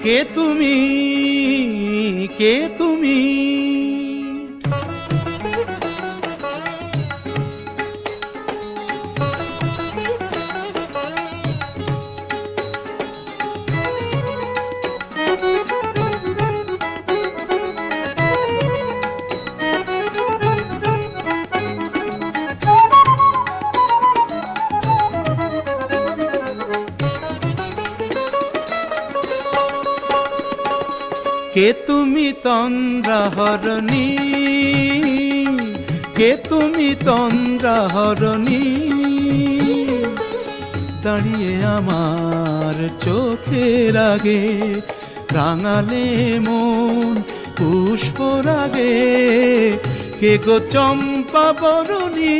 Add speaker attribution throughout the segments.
Speaker 1: কে তুমি, কে তুমি? কে তুমি তন্দ্রাহরণী, কে তুমি তন্দ্রাহরণী? দাঁড়িয়ে আমার চোখের আগে রাঙালে মন পুষ্পরাগে। কে গো চম্পা বরণী,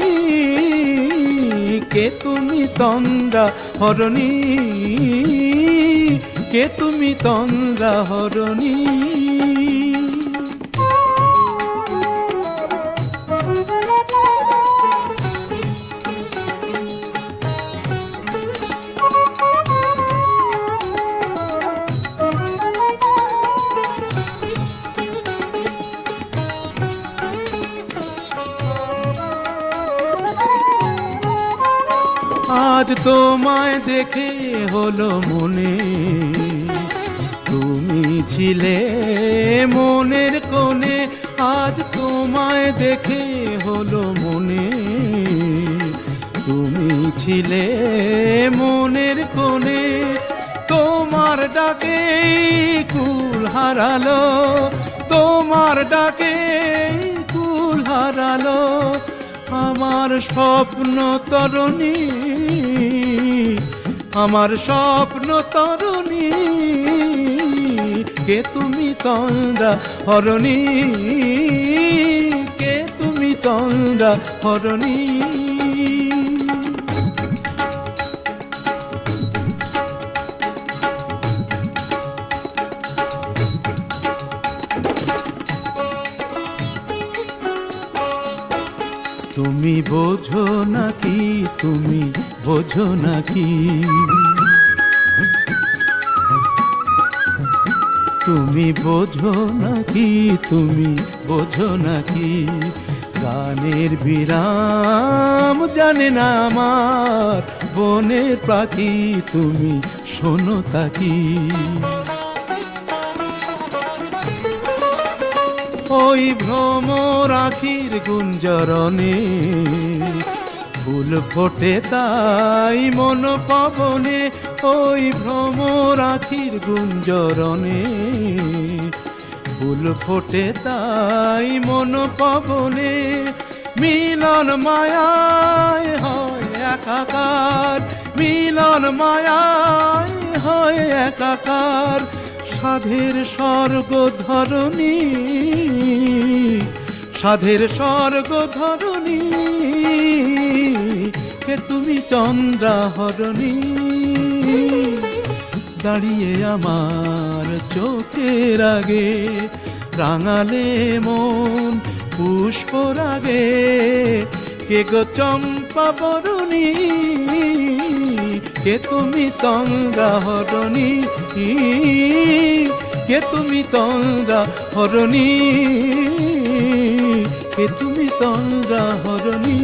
Speaker 1: কে তুমি তন্দ্রাহরণী, কে তুমি তন্দ্রাহরণী? আজ তোমায় দেখে হলো মনে, তুমি ছিলে মনের কোণে। আজ তোমায় দেখে হলো মনে, তুমি ছিলে মনের কোণে। তোমার ডাকে কুল হারালো, তোমার ডাকে কুল হারালো আমার স্বপ্ন তরণী, আমার স্বপ্ন তরণী। কে তুমি তন্দ্রাহরণী, কে তুমি তন্দ্রাহরণী? তুমি বোঝো নাকি, তুমি বোঝো নাকি? তুমি বোঝো নাকি, তুমি বোঝো নাকি? গানের বিরাম জানে না আমার বনের পাখি, তুমি শোনো তাকি। ওই ভ্রমর আখির গুঞ্জরণে ফুল ফোটে তাই মন পবনে। ওই ভ্রমর আখির গুঞ্জরণে ফুল ফোটে তাই মন পবনে। মিলন মায়ায় হয় একাকার, মিলন মায়ায় হয় একাকার। সাধের স্বর্গ ধরণী, সাধের স্বর্গ ধরণী। কে তুমি তন্দ্রাহরণী, দাঁড়িয়ে আমার চোখের আগে রাঙালে মন পুষ্পরাগে। কে গো চম্পা বরণী, কে তুমি তন্দ্রাহরণী, কে তুমি তন্দ্রাহরণী, কে তুমি তন্দ্রাহরণী?